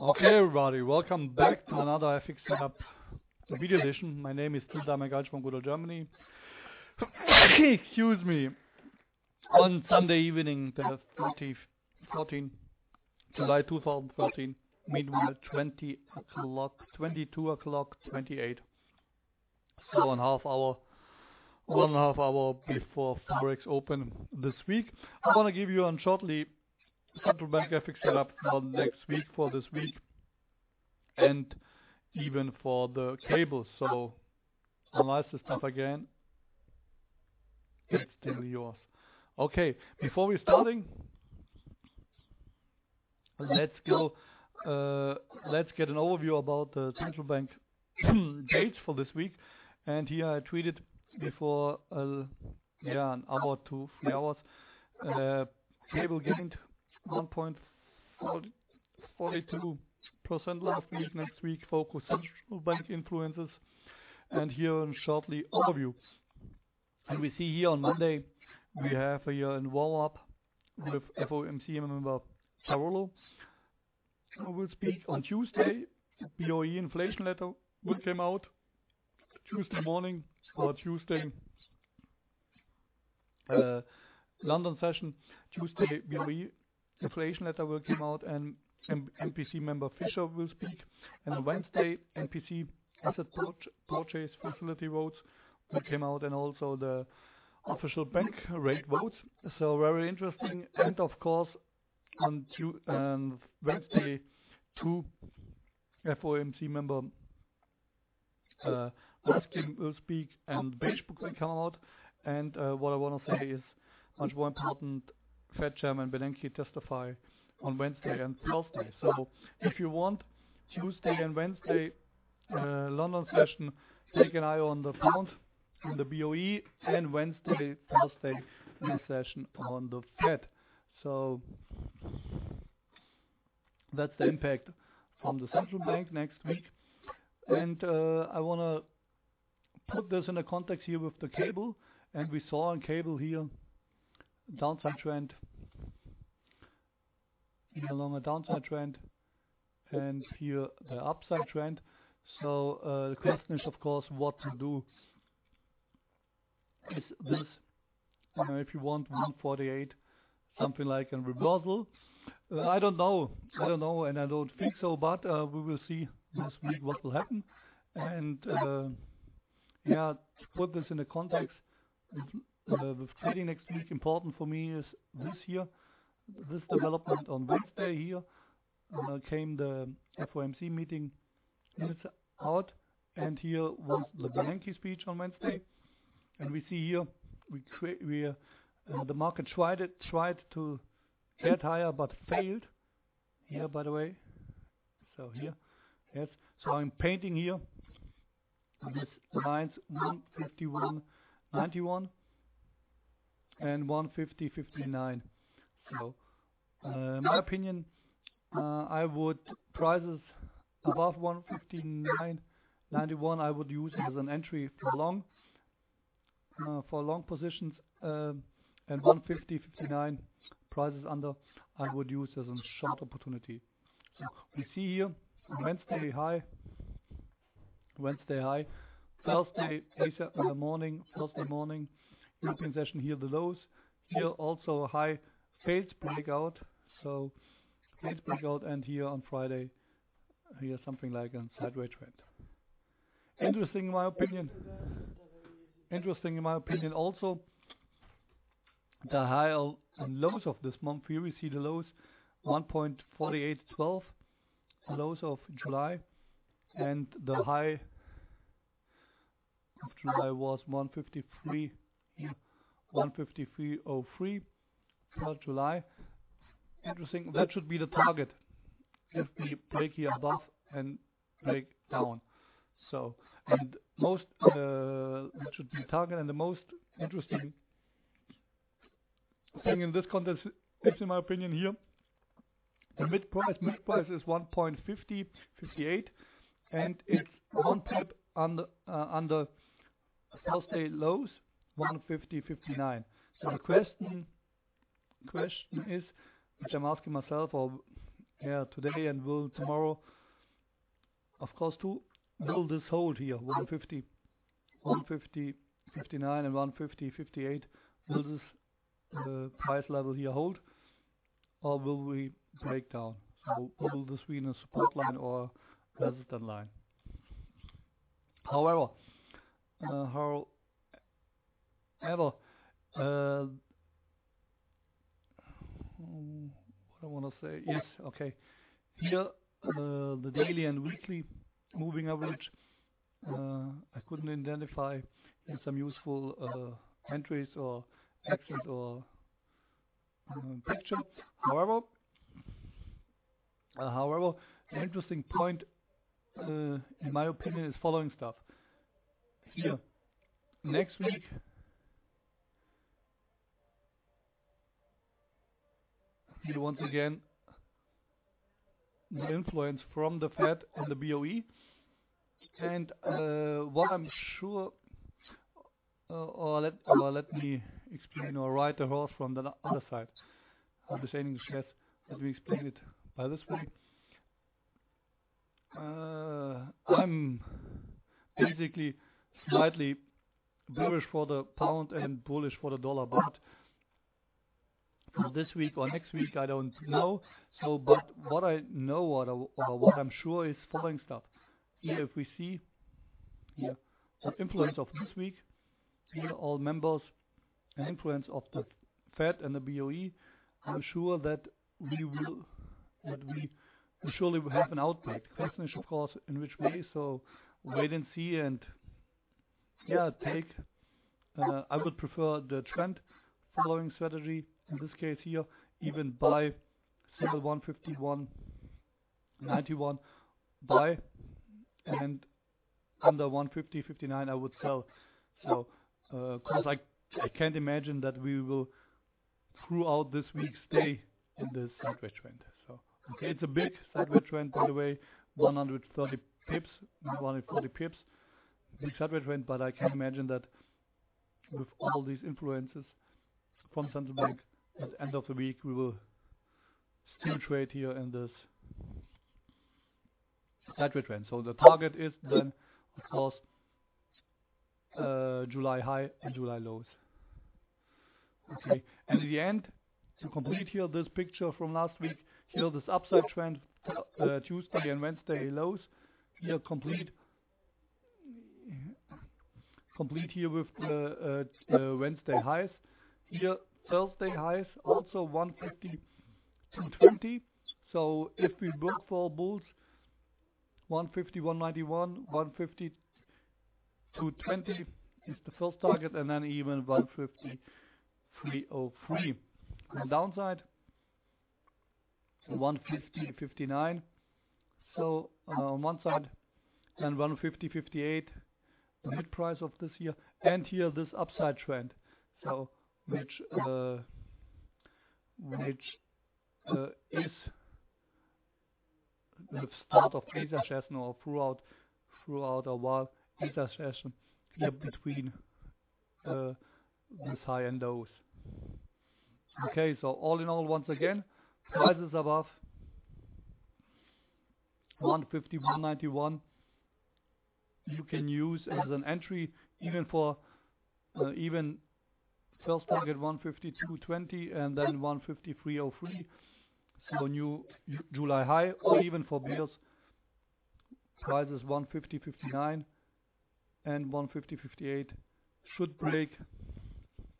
Okay, everybody, welcome back to another FXSetUp video edition. My name is Tilda Megalch from good old Germany. Excuse me. On Sunday evening, the 14th July 2013, meanwhile 22 o'clock 28. So 1.5 hour before Forex open this week. I want to give you shortly central bank FX setup for next week, for this week, and even for the cable. So analyze the stuff again. It's still yours. Okay, before we starting, let's go. Let's get an overview about the central bank dates for this week. And here I tweeted before an hour to 3 hours. Cable gained 1.42% last week. Next week, focus central bank influences. And here shortly overview. And we see here on Monday we have here a warm-up with FOMC member Tarolo, who will speak on Tuesday. BOE inflation letter will come out Tuesday morning, or Tuesday London session. Tuesday BOE inflation letter will come out, and MPC member Fisher will speak. And on Wednesday, MPC asset purchase facility votes will come out, and also the official bank rate votes. So very interesting. And of course, on Wednesday, 2 FOMC member Ruskin will speak, and Beige Book will come out. And what I want to say is much more important, Fed Chairman Bernanke testify on Wednesday and Thursday. So if you want Tuesday and Wednesday London session, take an eye on the pound and the BOE, and Wednesday, Thursday this session on the Fed. So that's the impact from the central bank next week. And I want to put this in a context here with the cable. And we saw on cable here downside trend, here along a downside trend, and here the upside trend. So the question is, of course, what to do. Is this, if you want 148, something like a reversal? I don't know, and I don't think so, but we will see this week what will happen. And to put this in the context with trading next week, important for me is this development on Wednesday here. Came the FOMC meeting minutes out, and here was the Bernanke speech on Wednesday. And we see here the market tried to get higher but failed here, by the way. So here, yes. So I'm painting here this lines 151.91 and 150.59. So in my opinion, I would prices above 159.91 I would use as an entry for long positions, and 150.59 prices under I would use as a short opportunity. So we see here Wednesday high, Thursday morning, European session here the lows, here also a high failed breakout, so failed breakout, and here on Friday here something like a sideways trend. Interesting in my opinion. Also the high and lows of this month. Here we see the lows 1.4812, the lows of July, and the high of July was 153 here, 153.03 for July. Interesting. That should be the target if we break here above and break down. So, and most that should be target, and the most interesting thing in this context is, in my opinion, here the mid price is 1.5058, and it's 1 pip under Thursday lows 150.59. So the question is, which I'm asking myself, or today and will tomorrow, of course, too. Will this hold here? 150, 150.59 and 150.58. Will this price level here hold, or will we break down? So will this be in a support line or resistance line? However, what I want to say, yes, okay. Here, the daily and weekly moving average, I couldn't identify some useful entries or exit or picture. However, the interesting point, in my opinion, is following stuff. Here, next week, here once again, the influence from the Fed and the BOE, and what I'm sure, or let me explain or ride the horse from the other side. How to say in English? Yes, let me explain it by this way. I'm basically slightly bearish for the pound and bullish for the dollar, but for this week or next week I don't know. So, but what I know or what I'm sure is following stuff. Here, if we see here the influence of this week, here all members and influence of the Fed and the BOE, I'm sure that we surely will have an outbreak. The question is, of course, in which way. So wait and see, and take. I would prefer the trend following strategy in this case here, even buy, sell 151.91, buy, and under 150.59 I would sell. So, cause I can't imagine that we will throughout this week stay in this sideways trend. So, okay, it's a big sideways trend, by the way, 130 pips, 140 pips, big sideways trend, but I can imagine that with all these influences from central bank, at the end of the week we will still trade here in this sideways trend. So the target is then, of course, July high and July lows. Okay, and in the end, to complete here this picture from last week, here this upside trend, Tuesday and Wednesday lows, here complete here with the Wednesday highs, here Thursday highs also 150.220. So if we work for bulls, 150.191, 150.220 is the first target, and then even 150.303. On the downside, 150.59. So on one side, then 150.58, the mid price of this year, and here this upside trend. So which is the start of Asia session or throughout a while Asia session here between this high and lows. Okay, so all in all, once again, prices above 150.191 you can use as an entry, even for even first target 152.20 and then 153.03. So new July high, or even for bears, prices 150.59 and 150.58 should break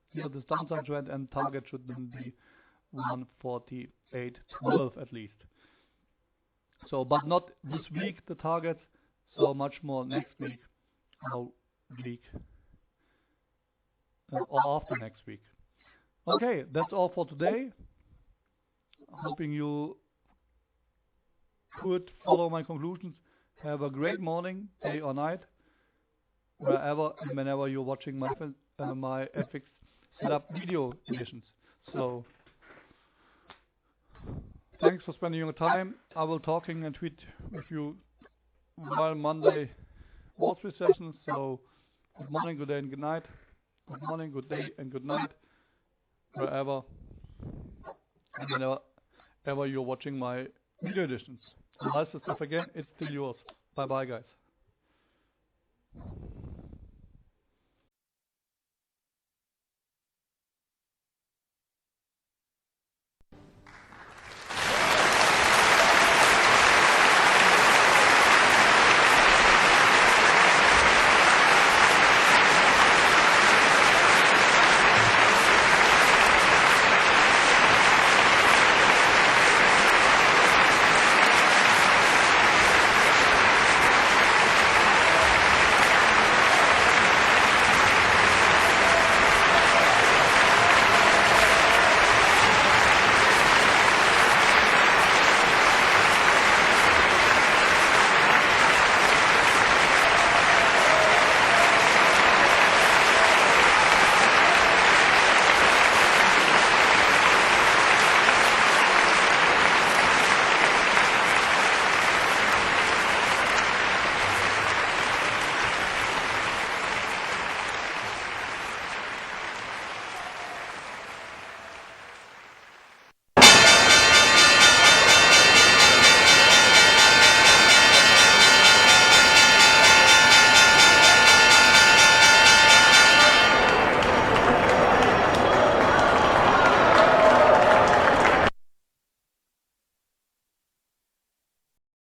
here this downside trend, and target should then be 148.12 at least. So, but not this week the target, so much more next week, or after next week. Okay, that's all for today. Hoping you could follow my conclusions. Have a great morning, day or night, wherever and whenever you're watching my FX setup video editions. So thanks for spending your time. I will talking and tweet with you while Monday Wall Street sessions. So good morning, good day, and good night. Good morning, good day, and good night, wherever and whenever you're watching my video editions. The rest of stuff again, it's still yours. Bye bye, guys.